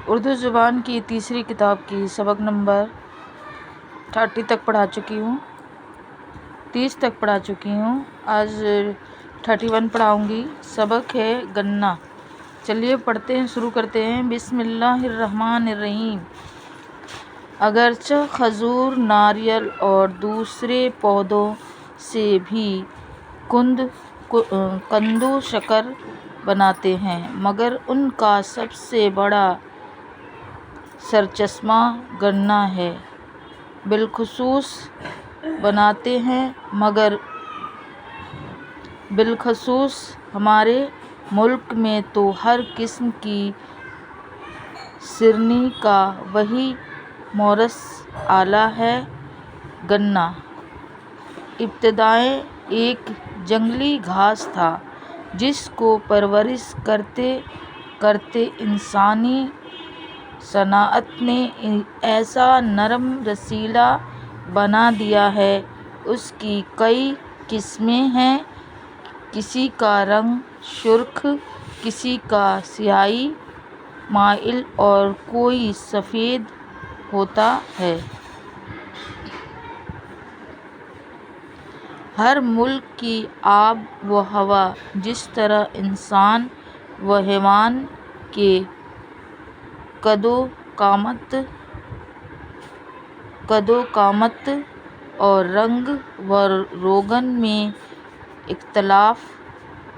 اردو زبان کی تیسری کتاب کی سبق نمبر 30 تک پڑھا چکی ہوں، 30 تک پڑھا چکی ہوں۔ آج 31 پڑھاؤں گی۔ سبق ہے گنا۔ چلیے پڑھتے ہیں، شروع کرتے ہیں۔ بسم اللہ الرحمن الرحیم۔ اگرچہ کھجور، ناریل اور دوسرے پودوں سے بھی کندو شکر بناتے ہیں، مگر ان کا سب سے بڑا سرچشمہ گنا ہے۔ بالخصوص بناتے ہیں، مگر بالخصوص ہمارے ملک میں تو ہر قسم کی شیرنی کا وہی مورث آلہ ہے، گنا۔ ابتدائیں ایک جنگلی گھاس تھا، جس کو پرورش کرتے کرتے انسانی صنعت نے ایسا نرم رسیلا بنا دیا ہے۔ اس کی کئی قسمیں ہیں، کسی کا رنگ سرخ، کسی کا سیاہی مائل اور کوئی سفید ہوتا ہے۔ ہر ملک کی آب و ہوا جس طرح انسان و حیوان کے قد و قامت اور رنگ و روغن میں اختلاف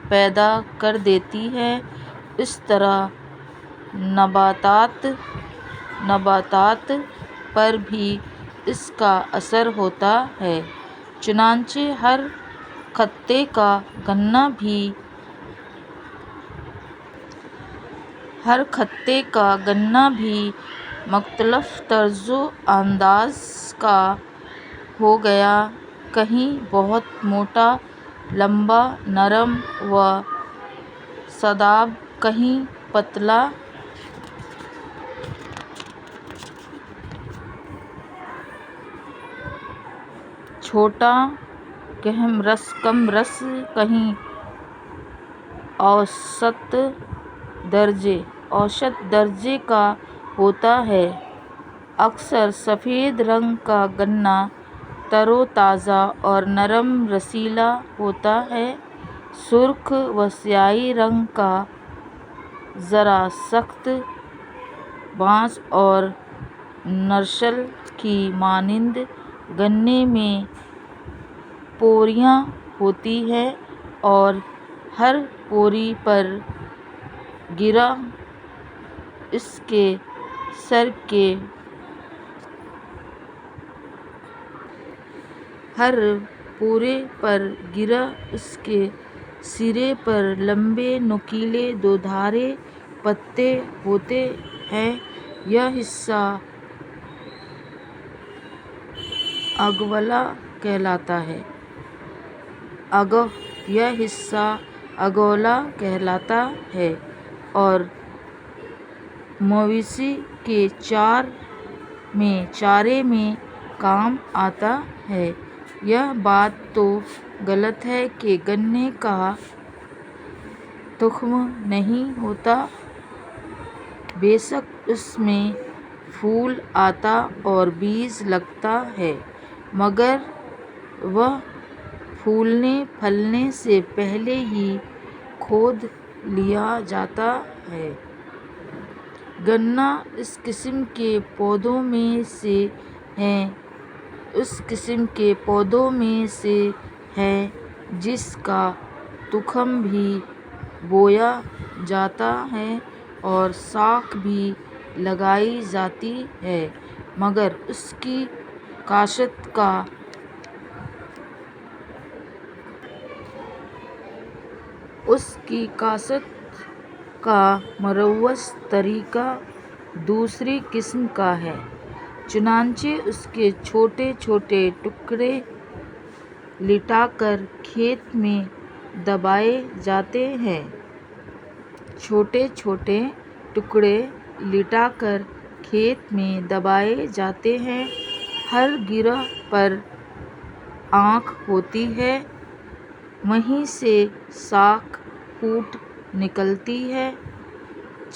پیدا کر دیتی ہے، اس طرح نباتات پر بھی اس کا اثر ہوتا ہے۔ چنانچہ ہر خطے کا گنا بھی مختلف طرز و انداز کا ہو گیا، کہیں بہت موٹا، لمبا، نرم و شاداب، کہیں پتلا، چھوٹا، کم رس، کہیں اوسط درجے کا ہوتا ہے۔ اکثر سفید رنگ کا گنا تر و تازہ اور نرم رسیلا ہوتا ہے، سرخ و سیاہی رنگ کا ذرا سخت، بانس اور نرسل کی مانند گنے میں پوریاں ہوتی ہیں اور ہر پوری پر گرا اس کے سرے پر لمبے نوکیلے دودھارے پتے ہوتے ہیں۔ یہ حصہ اگولا کہلاتا ہے اور مویشی کے چارے میں کام آتا ہے۔ یہ بات تو غلط ہے کہ گنے کا تخم نہیں ہوتا، بے شک اس میں پھول آتا اور بیج لگتا ہے، مگر وہ پھولنے پھلنے سے پہلے ہی کھود لیا جاتا ہے۔ گنا اس قسم کے پودوں میں سے ہے جس کا تخم بھی بویا جاتا ہے اور شاخ بھی لگائی جاتی ہے، مگر اس کی کاشت کا مروج طریقہ دوسری قسم کا ہے۔ چنانچہ اس کے چھوٹے چھوٹے ٹکڑے لٹا کر کھیت میں دبائے جاتے ہیں، ہر گرہ پر آنکھ ہوتی ہے، وہیں سے شاخ پھوٹ نکلتی ہے۔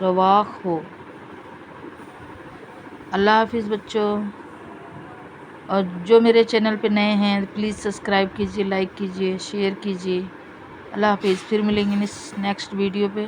رواق ہو۔ اللہ حافظ بچوں، اور جو میرے چینل پہ نئے ہیں پلیز سبسکرائب کیجیے، لائک کیجیے، شیئر کیجیے۔ اللہ حافظ، پھر ملیں گے نیکسٹ ویڈیو پہ۔